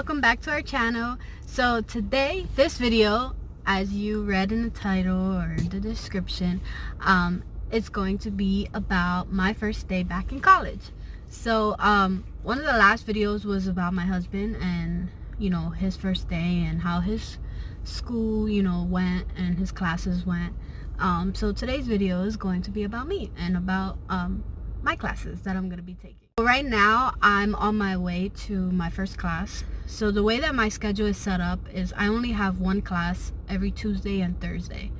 welcome back to our channel. So today, this video, as you read in the title or the description, it's going to be about my first day back in college. So one of the last videos was about my husband and his first day and how his school went and his classes went. So today's video is going to be about me and about my classes that I'm going to be taking. Right now I'm on my way to my first class. So the way that my schedule is set up is I only have one class every Tuesday and Thursday.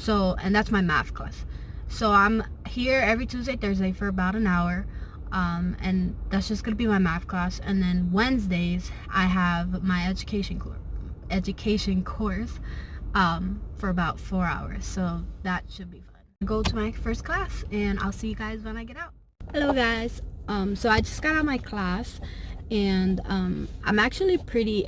And that's my math class. So I'm here every Tuesday, Thursday for about an hour. And that's just gonna be my math class. And then Wednesdays I have my education course for about 4 hours. So that should be fun. I'll go to my first class and I'll see you guys when I get out. Hello guys. So I just got out of my class and I'm actually pretty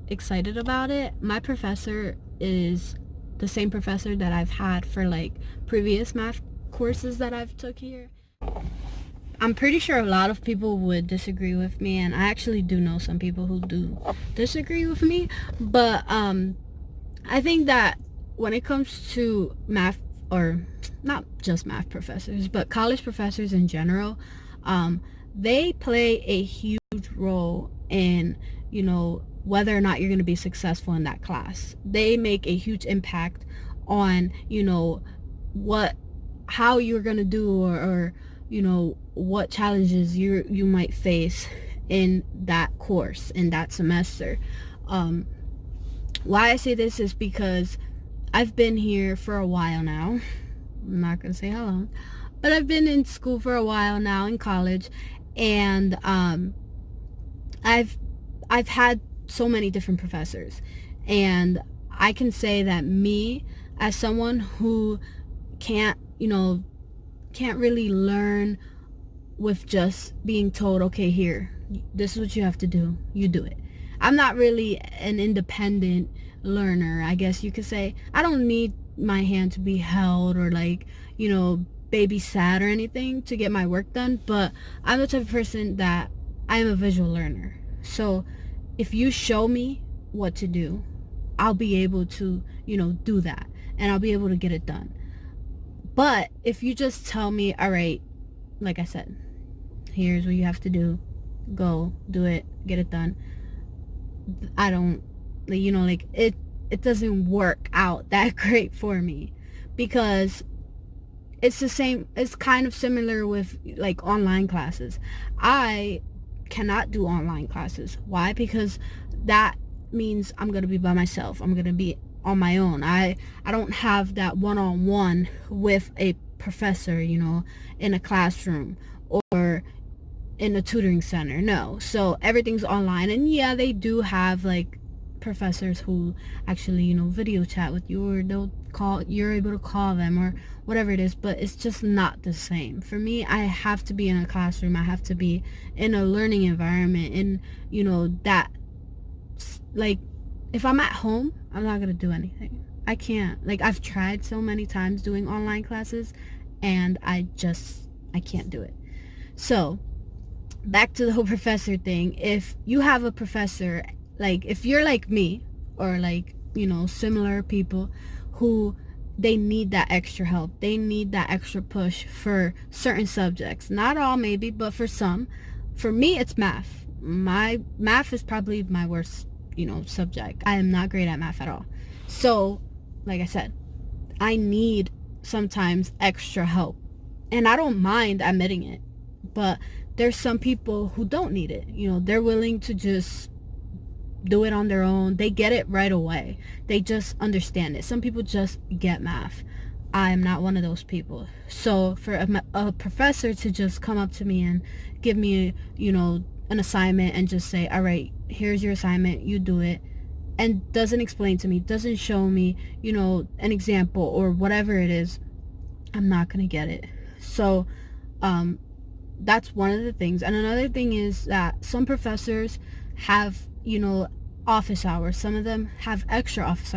excited about it. My professor is the same professor that I've had for like previous math courses that I've took here. I'm pretty sure a lot of people would disagree with me, and I actually do know some people who do disagree with me, but I think that when it comes to math, or not just math professors, but college professors in general, they play a huge role in whether or not you're going to be successful in that class. They make a huge impact on how you're going to do, or what challenges you might face in that course, in that semester. Why I say this is because I've been here for a while now. I'm not gonna say how long, but I've been in school for a while now, in college, and I've had so many different professors, and I can say that me, as someone who can't really learn with just being told, okay, here, this is what you have to do, you do it. I'm not really an independent learner, I guess you could say. I don't need my hand to be held or babysat or anything to get my work done, but I'm the type of person that I'm a visual learner. So if you show me what to do, I'll be able to do that, and I'll be able to get it done. But if you just tell me, all right, like I said, here's what you have to do, go do it, get it done, I don't, it doesn't work out that great for me, because it's kind of similar with like online classes. I cannot do online classes. Why? Because that means I'm going to be by myself. I'm going to be on my own. I don't have that one-on-one with a professor, in a classroom or in a tutoring center. No. So everything's online, and yeah, they do have like professors who actually video chat with you, or you're able to call them or whatever it is, but it's just not the same. For me, I have to be in a classroom. I have to be in a learning environment, and that, like, if I'm at home, I'm not gonna do anything. I can't. Like, I've tried so many times doing online classes, and I can't do it. So back to the whole professor thing. If you have a professor, like if you're like me, or like similar people who they need that extra help, they need that extra push for certain subjects, not all maybe, but for some. For me, it's math. My math is probably my worst subject. I am not great at math at all. So like I said, I need sometimes extra help, and I don't mind admitting it. But there's some people who don't need it. They're willing to just do it on their own. They get it right away. They just understand it. Some people just get math. I'm not one of those people. So for a professor to just come up to me and give me an assignment and just say, all right, here's your assignment, you do it, and doesn't explain to me, doesn't show me an example or whatever it is, I'm not gonna get it. So that's one of the things. And another thing is that some professors have office hours. Some of them have extra office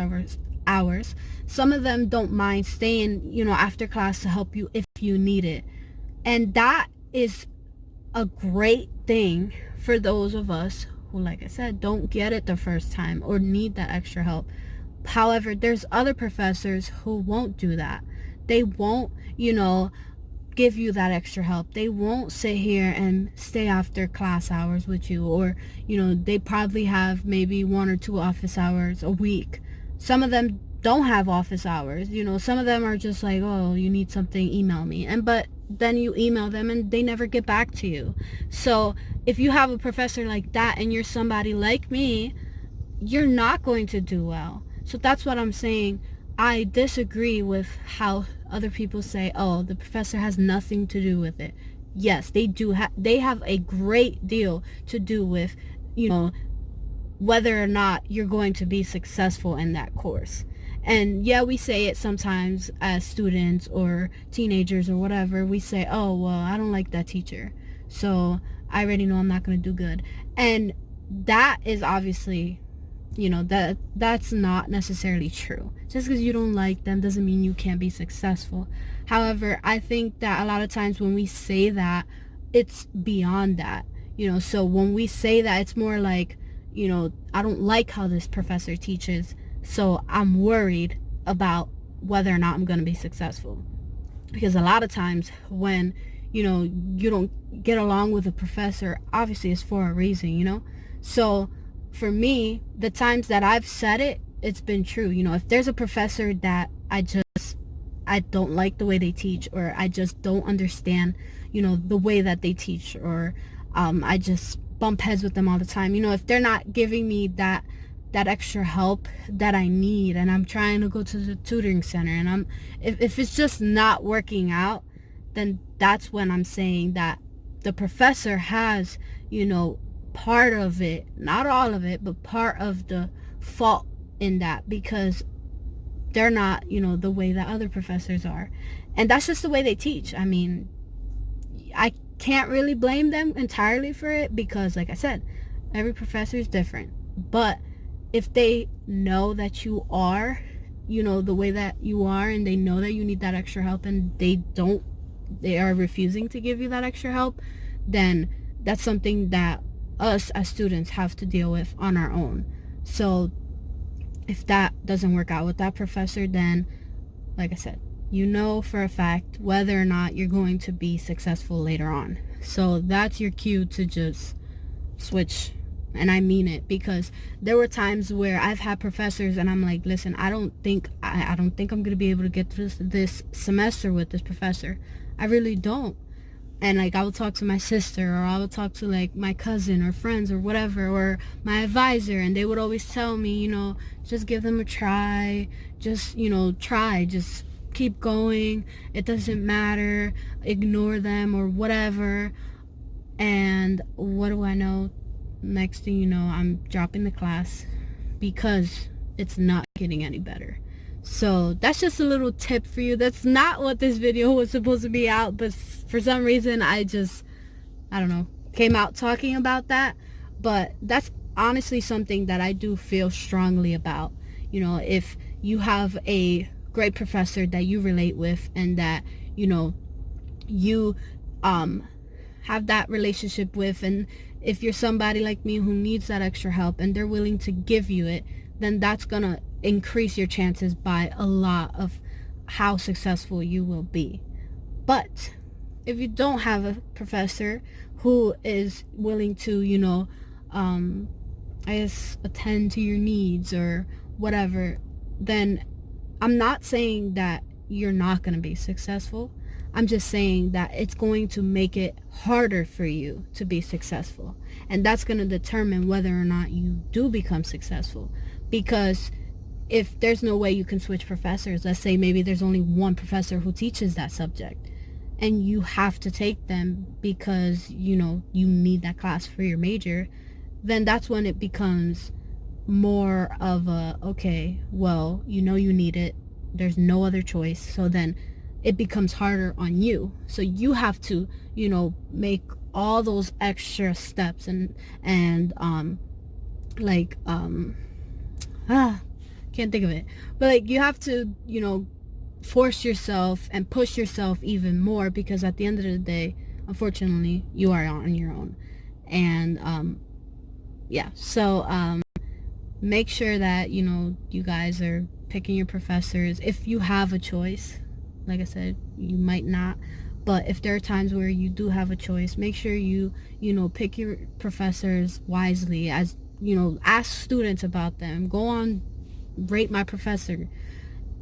hours. Some of them don't mind staying after class to help you if you need it, and that is a great thing for those of us who, like I said, don't get it the first time or need that extra help. However, there's other professors who won't do that. They won't, give you that extra help. They won't sit here and stay after class hours with you, or, they probably have maybe 1 or 2 office hours a week. Some of them don't have office hours. Some of them are just like, oh, you need something, email me. But then you email them and they never get back to you. So if you have a professor like that and you're somebody like me, you're not going to do well. So that's what I'm saying. I disagree with how other people say, oh, the professor has nothing to do with it. Yes, they do. They have a great deal to do with, whether or not you're going to be successful in that course. And yeah, we say it sometimes as students or teenagers or whatever. We say, oh, well, I don't like that teacher, so I already know I'm not going to do good. And that is obviously, that's not necessarily true. Just because you don't like them doesn't mean you can't be successful. However, I think that a lot of times when we say that, it's beyond that. So when we say that, it's more like, I don't like how this professor teaches, so I'm worried about whether or not I'm going to be successful. Because a lot of times when, you don't get along with a professor, obviously it's for a reason, So for me, the times that I've said it, it's been true. If there's a professor that I don't like the way they teach, or I just don't understand, the way that they teach, or I just bump heads with them all the time. If they're not giving me that extra help that I need, and I'm trying to go to the tutoring center, and if it's just not working out, then that's when I'm saying that the professor has, part of it, not all of it, but part of the fault in that, because they're not, the way that other professors are. And that's just the way they teach. I mean, I can't really blame them entirely for it, because like I said, every professor is different. But if they know that you are, the way that you are, and they know that you need that extra help, and they are refusing to give you that extra help, then that's something that us as students have to deal with on our own. So if that doesn't work out with that professor, then like I said, for a fact whether or not you're going to be successful later on. So that's your cue to just switch. And I mean it, because there were times where I've had professors and I'm like, listen, I don't think I'm going to be able to get through this semester with this professor. I really don't. And like, I would talk to my sister, or I would talk to like my cousin or friends or whatever, or my advisor, and they would always tell me, just give them a try, just try, just keep going, it doesn't matter, ignore them or whatever. And what do I know? Next thing you know, I'm dropping the class because it's not getting any better. So that's just a little tip for you. That's not what this video was supposed to be out, but for some reason I don't know, came out talking about that. But that's honestly something that I do feel strongly about. If you have a great professor that you relate with, and that you have that relationship with, and if you're somebody like me who needs that extra help and they're willing to give you it, then that's gonna increase your chances by a lot of how successful you will be. But if you don't have a professor who is willing to, I guess, attend to your needs or whatever, then I'm not saying that you're not going to be successful. I'm just saying that it's going to make it harder for you to be successful. And that's going to determine whether or not you do become successful. Because if there's no way you can switch professors, let's say maybe there's only one professor who teaches that subject, and you have to take them because, you need that class for your major, then that's when it becomes more of a, okay, well, you need it, there's no other choice, so then it becomes harder on you. So you have to, make all those extra steps and can't think of it, but like, you have to, force yourself and push yourself even more, because at the end of the day, unfortunately, you are on your own. And yeah, so make sure that, you know, you guys are picking your professors if you have a choice. Like I said, you might not, but if there are times where you do have a choice, make sure you know, pick your professors wisely. As you know, ask students about them. Go on Rate My Professor.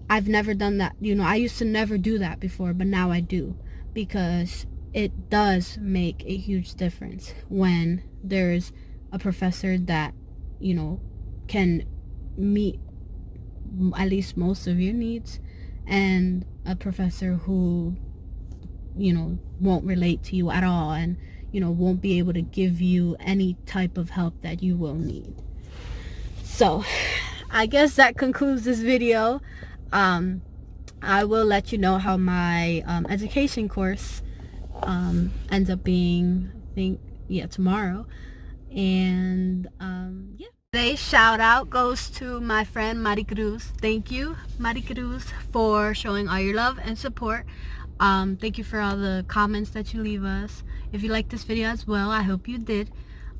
I've never done that. You know, I used to never do that before, but now I do, because it does make a huge difference when there's a professor that, you know, can meet at least most of your needs, and a professor who, you know, won't relate to you at all, and, you know, won't be able to give you any type of help that you will need. So I guess that concludes this video. I will let you know how my education course ends up being, I think, yeah, tomorrow. And yeah, today's shout out goes to my friend Maricruz. Thank you, Maricruz, for showing all your love and support. Thank you for all the comments that you leave us. If you like this video as well, I hope you did.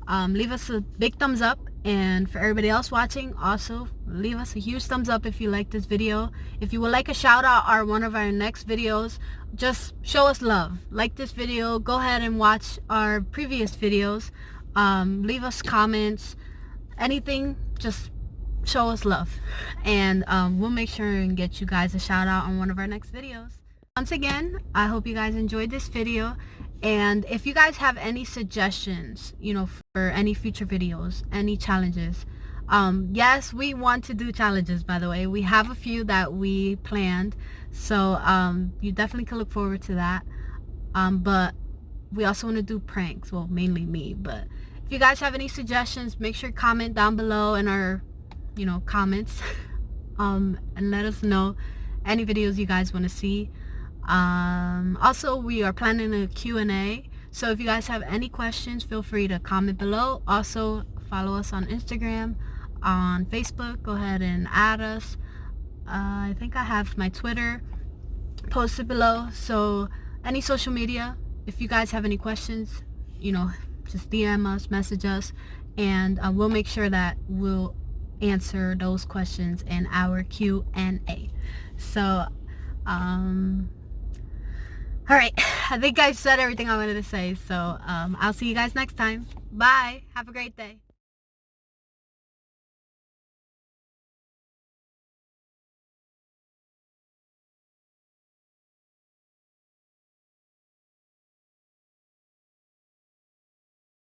Leave us a big thumbs up, and for everybody else watching, also leave us a huge thumbs up if you like this video. If you would like a shout out or one of our next videos, just show us love. Like this video, go ahead and watch our previous videos. Leave us comments, anything, just show us love, and we'll make sure and get you guys a shout out on one of our next videos. Once again, I hope you guys enjoyed this video, and if you guys have any suggestions, you know, for any future videos, any challenges, yes, we want to do challenges, by the way. We have a few that we planned, so you definitely can look forward to that. But we also want to do pranks, well, mainly me. But if you guys have any suggestions, make sure to comment down below in our, you know, comments, and let us know any videos you guys want to see. Also, we are planning a Q&A, so if you guys have any questions, feel free to comment below. Also, follow us on Instagram, on Facebook. Go ahead and add us. I think I have my Twitter posted below, so any social media, if you guys have any questions, you know, just DM us, message us, and we'll make sure that we'll answer those questions in our Q&A. So all right, I think I've said everything I wanted to say, so I'll see you guys next time. Bye. Have a great day.